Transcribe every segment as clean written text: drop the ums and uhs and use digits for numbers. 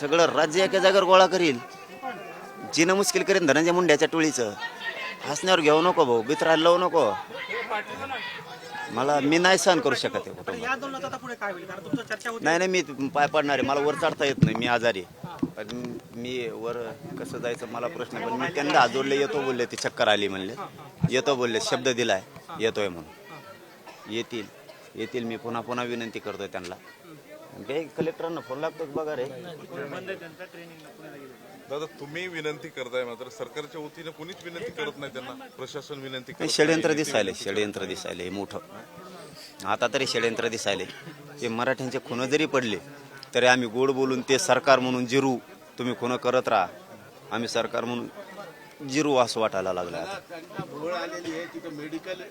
सगळं राज्य एका जागेवर गोळा करील, जिनं मुश्किल करेन धनंजय मुंड्याच्या टोळीचं. हसण्यावर घेऊ नको भाऊ, बित्रायला लावू नको. मी नाही सहन करू शकत आहे कुटुंब. या आंदोलनात आता पुढे काय होईल? कारण तुमचं चर्चा होती. नाही, मी पाय पडणार आहे. मला वर चढता येत नाही, मी आजारी आहे. पण मी वर कसं जायचं मला प्रश्न आहे. पण मी त्यांना हात जोडले, येतो बोलले. ती चक्कर आली म्हणले, येतो बोलले, शब्द दिलाय येतोय म्हणून. येतील. मी पुन्हा पुन्हा विनंती करतोय त्यांना. काही कलेक्टरांना फोन लागतोच बघा रे. दादा तुम्ही विनंती करताय, मात्र सरकारच्या वतीने कोणीच विनंती करत नाही त्यांना. प्रशासन विनंती करत षडयंत्र दिसायले हे मोठं. आता तरी षडयंत्र दिसायले. ते मराठ्यांचे खून जरी पडले तरी आम्ही गोड बोलून ते सरकार म्हणून जिरू, तुम्ही खून करत राहा, आम्ही सरकार म्हणून जिरू असं वाटायला लागलं. त्यांना भोळ आलेली आहे, तिथं मेडिकल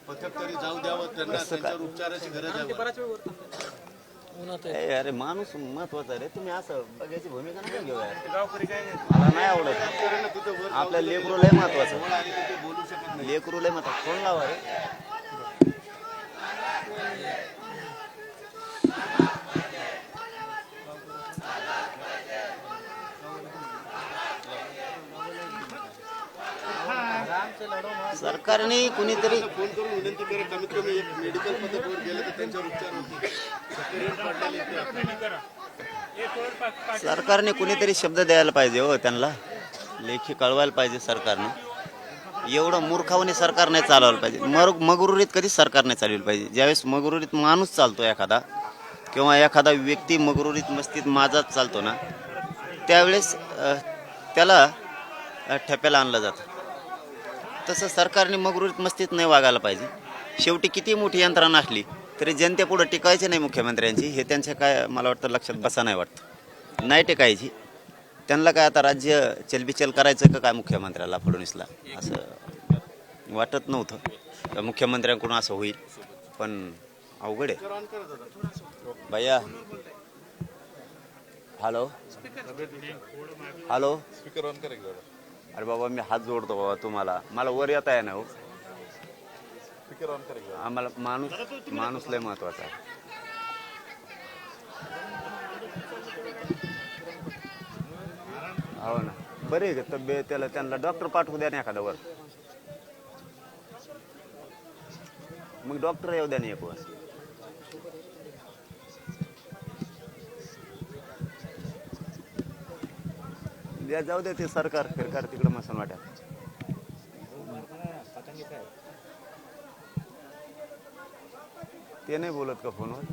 पथक तरी जाऊ द्यावं, त्यांना त्यांच्यावर उपचाराची गरज आहे. अरे माणूस महत्वाचा रे. तुम्ही असं बघायची भूमिका नाही घेऊ यार. मला नाही आवडत. आपल्या लेकरू लय महत्वाचं. लेकरू लय महत्वाचं. फोन लावा रे. सरकारने कुणीतरी फोन करून विनंती करेल, कमीत कमी एक मेडिकल पथकवर गेलं तर त्यांच्यावर उपचार होतील. सरकारने कुणीतरी शब्द द्यायला पाहिजे हो त्यांना. लेखी कळवायला पाहिजे सरकारने. एवढं मूर्खावणे सरकार नाही चालवायला पाहिजे. मगरुरीत कधीच सरकार नाही चालवलं पाहिजे. ज्यावेळेस मगरुरीत माणूस चालतो एखादा, किंवा एखादा व्यक्ती मगरुरीत मस्तीत माझाच चालतो ना, त्यावेळेस त्याला ठेप्याला आणलं जातं. तसं सरकारने मगरुरीत मस्तीत नाही वागायला पाहिजे. शेवटी किती मोठी यंत्रणा असली तरी जनतेपुढं टिकायची नाही मुख्यमंत्र्यांची. हे त्यांच्या काय मला वाटतं लक्षात बसा नाही वाटतं. नाही टिकायची. त्यांना काय आता राज्य चलबिचल करायचं का काय मुख्यमंत्र्याला, फडणवीसला? असं वाटत नव्हतं मुख्यमंत्र्यांकडून असं होईल. पण अवघड आहे भैया. हॅलो स्पीकर ऑन करा दादा. अरे बाबा, मी हात जोडतो बाबा तुम्हाला. मला वर येता आहे ना हो. स्पीकर ऑन करा. आम्हाला माणूस लय महत्वाचा आहे. हो ना. बरे तब्येत त्याला, त्यांना डॉक्टर पाठवू द्या ना एखाद्यावर. मग डॉक्टर येऊ द्या ना एक वर. जाऊ दे, ते सरकार तिकडे मसन वाट्या. ते नाही बोलत का फोनवर?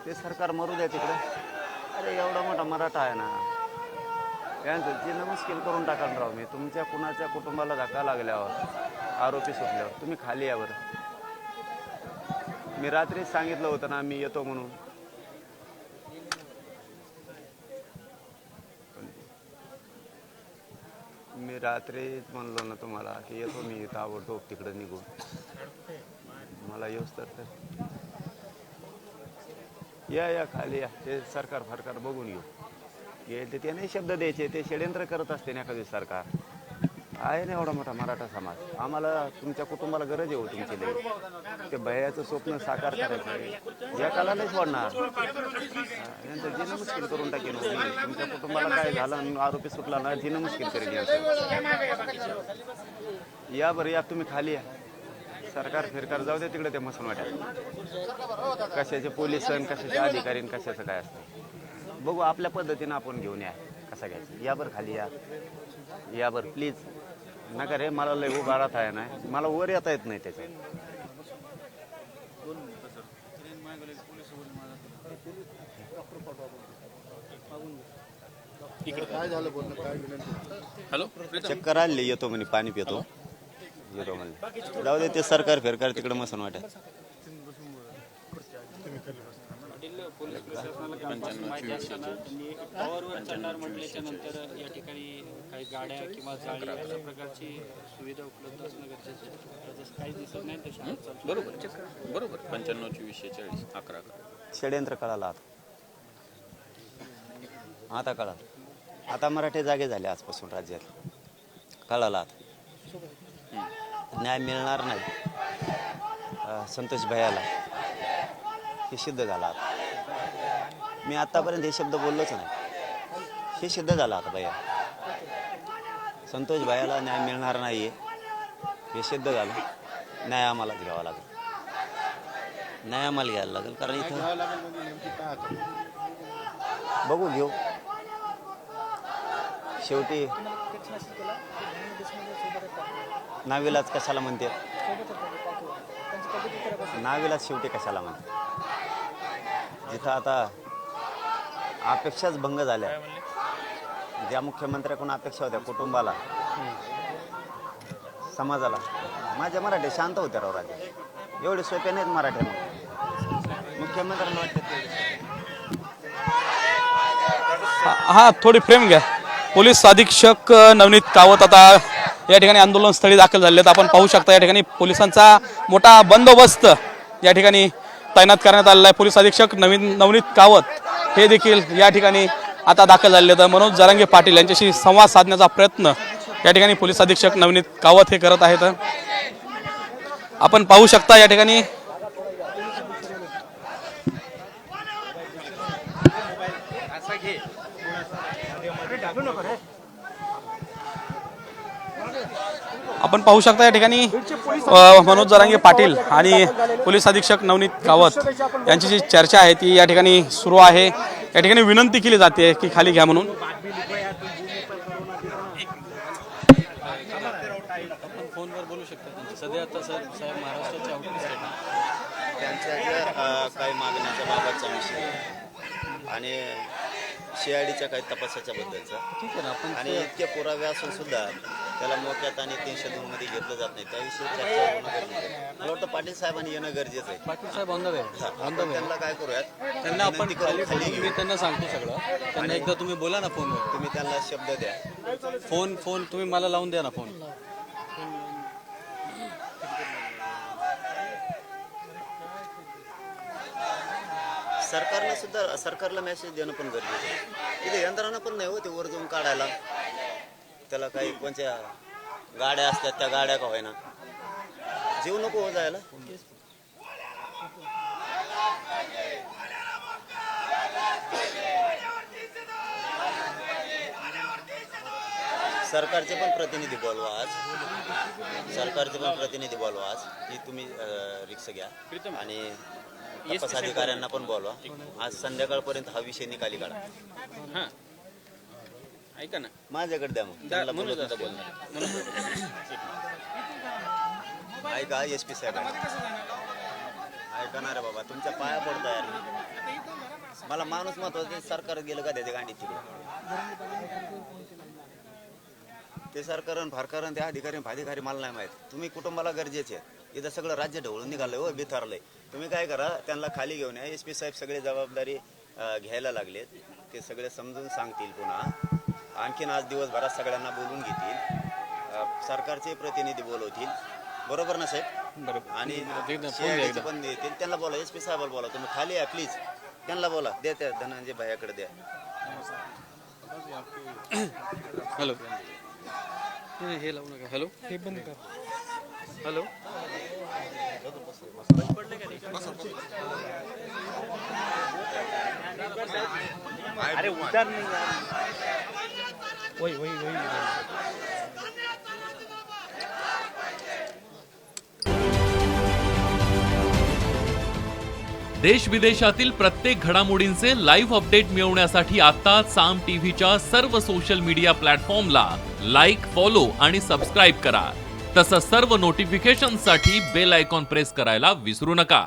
ते सरकार मरू द्या तिकडे. अरे एवढा मोठा मराठा आहे ना, त्यांचं जिनं मुश्किल करून टाकाल राव. मी तुमच्या कुणाच्या कुटुंबाला धक्का लागल्यावर, आरोपी सुटल्यावर तुम्ही खाली यावर. मी रात्रीच सांगितलं होतं ना मी येतो म्हणून. मी रात्रीच म्हणलो ना तुम्हाला की येतो मी, ताबडतोब तिकडे निघून. मला येऊच तर या खाली या. ते सरकार बघून घेऊ. ते नाही शब्द द्यायचे, ते षडयंत्र करत असते ना एखादी सरकार. आहे ना एवढा मोठा मराठा समाज. आम्हाला तुमच्या कुटुंबाला गरज आहे हो तुमची लई. ते भयाचं स्वप्न साकार करायचं आहे. एकाला नाही सोडणार. यांचं जिनं मुश्किल करून टाकेन. तुमच्या कुटुंबाला काय झालं, आरोपी सुटला ना, जिनं मुश्किल करेल. या बरं या, तुम्ही खाली या. सरकार जाऊ दे तिकडे. ते मसून वाट्यात कशाचे पोलीस आणि कशाचे अधिकारी कशाचं काय असतं बघू. आपल्या पद्धतीनं आपण घेऊन या कसा घ्यायचं. या बरं खाली या बरं प्लीज. नका रे, मला लय उभा राहत आहे ना, मला वर येता येत नाही त्याच्यात. काय झालं बोलणं, काय विनंती? हॅलो, चक्कर आले, येतो म्हणे, पाणी पितो, येतो म्हणले. जाऊ दे, ते सरकार तिकडे मसन वाट्या. टॉवरवर चढणार म्हटल्याच्या नंतर या ठिकाणी काही गाड्या किंवा जाळी अशा प्रकारची सुविधा उपलब्ध असणं गरजेचं आहे. जसं काही दिसत नाही तशा. बरोबर 95-20-40 11. षडयंत्र कळाला आता कळालं. आता मराठी जागे झाले आजपासून राज्यात. कळाला आता न्याय मिळणार नाही संतोष भैयाला. हे सिद्ध झालं आता. मी आतापर्यंत हे शब्द बोललोच नाही, हे सिद्ध झालं आता भैया. संतोष भैयाला न्याय मिळणार नाही आहे हे सिद्ध झालं. न्याय आम्हालाच घ्यावा लागेल, न्याय आम्हाला घ्यायला लागेल. कारण इथं घ्यावं लागेल म्हणजे नेमकी काय आता? बघू घेऊ. शेवटी नाविलाज कशाला म्हणते, नाविलाज शेवटी कशाला म्हणते. जिथं आता अपेक्षाच भंग झाल्या, ज्या मुख्यमंत्र्याकडून अपेक्षा होत्या कुटुंबाला, समाजाला. माझ्या मराठी शांत होत्या राव राजे, एवढे सोपे नाहीत मराठी. मुख्यमंत्र्यांना वाटतं हा थोडी फ्रेम घ्या. पोलीस अधीक्षक नवनीत कावत आता या ठिकाणी आंदोलनस्थळी दाखल झालेत. आपण पाहू शकता या ठिकाणी पोलिसांचा मोठा बंदोबस्त या ठिकाणी तैनात करण्यात आलेला आहे. पोलीस अधीक्षक नवनीत कावत हे देखील या ठिकाणी आता दाखल झालेले आहेत. मनोज जरांगे पाटील यांच्याशी संवाद साधण्याचा प्रयत्न या ठिकाणी पोलीस अधीक्षक नवनीत कावत हे करत आहेत. आपण पाहू शकता या ठिकाणी आपण पाहू शकता या ठिकाणी मनोज जरांगे पाटील आणि पोलीस अधीक्षक नवनीत कावत यांची जी चर्चा आहे ती या ठिकाणी सुरू आहे. या ठिकाणी विनंती केली जाते की खाली घ्या म्हणून. आपण फोनवर बोलू शकता त्यांची सध्या आता साहेब महाराष्ट्राच्या आउटरीच त्यांच्या ज्या काही मागण्याच्या बाबतचा विषय आणि CIDच्या काही तपासाच्या बद्दलचा. ठीक आहे ना. आपण आणि इतके पुरावे असून सुद्धा त्याला मोक्यात आणि 302 मध्ये घेतलं जात नाही, त्याविषयी चर्चा होणं गरजेचं आहे. मला वाटतं पाटील साहेबांनी येणं गरजेचं आहे. पाटील साहेब ऑन द वे, आपण त्यांना काय करूयात, त्यांना आपण विनंती करून खाली घेऊ. मी त्यांना सांगतो सगळं. त्यांना एकदा तुम्ही बोला ना फोनवर. तुम्ही त्यांना शब्द द्या. फोन तुम्ही मला लावून द्या ना फोन. सरकारला मेसेज देणं पण गरजेचं आहे. इथे यंत्रणा पण नाही हो ते वर जाऊन काढायला. त्याला काही कोणत्या गाड्या असतात त्या गाड्या का होईना, जीव नको हो जायला. सरकारचे पण प्रतिनिधी बोलवा आज, सरकारचे पण प्रतिनिधी बोलवा आज की तुम्ही रिक्षा घ्या आणि तपास अधिकाऱ्यांना पण बोलवा. आज संध्याकाळपर्यंत हा विषय निकाली काढा. हां ऐका ना, माझ्याकडे द्या मग त्यांना म्हणून बोलवतो. आता बोलणार. ऐका SP साहेब ऐका ना रे बाबा, तुमच्या पाया पडतो यार. मला माणूस महत्वाचं, सरकार गेलं का त्याच्या गांडीत तिकडे. ते सरकारण फारकारण त्या अधिकारी मला नाही माहित. तुम्ही कुटुंबाला गरजेचे आहेत. इथं सगळं राज्य ढवळून निघालंय हो, बिथारलंय. तुम्ही काय करा, त्यांना खाली घेऊन या. SP साहेब सगळे जबाबदारी घ्यायला लागलेत. ते सगळे समजून सांगतील. पुन्हा आणखीन आज दिवसभरात सगळ्यांना बोलून घेतील. सरकारचे प्रतिनिधी बोलवतील, बरोबर ना साहेब? बरोबर. आणि CID चे पण येतील. त्यांना बोला, SP साहेबाला बोला, तुम्ही खाली या प्लीज. त्यांना बोला, द्या त्या धनंजय भाईकडे द्या. हॅलो, हे लावू नका. हॅलो, हे बंद कर. हॅलो, अरे उतार नाही. देश विदेशातील प्रत्येक घडामोडींचे लाईव्ह अपडेट मिळवण्यासाठी आता साम टीव्हीच्या सर्व सोशल मीडिया प्लॅटफॉर्मला लाईक, फॉलो आणि सबस्क्राईब करा. तसंच सर्व नोटिफिकेशनसाठी बेल आयकॉन प्रेस करायला विसरू नका.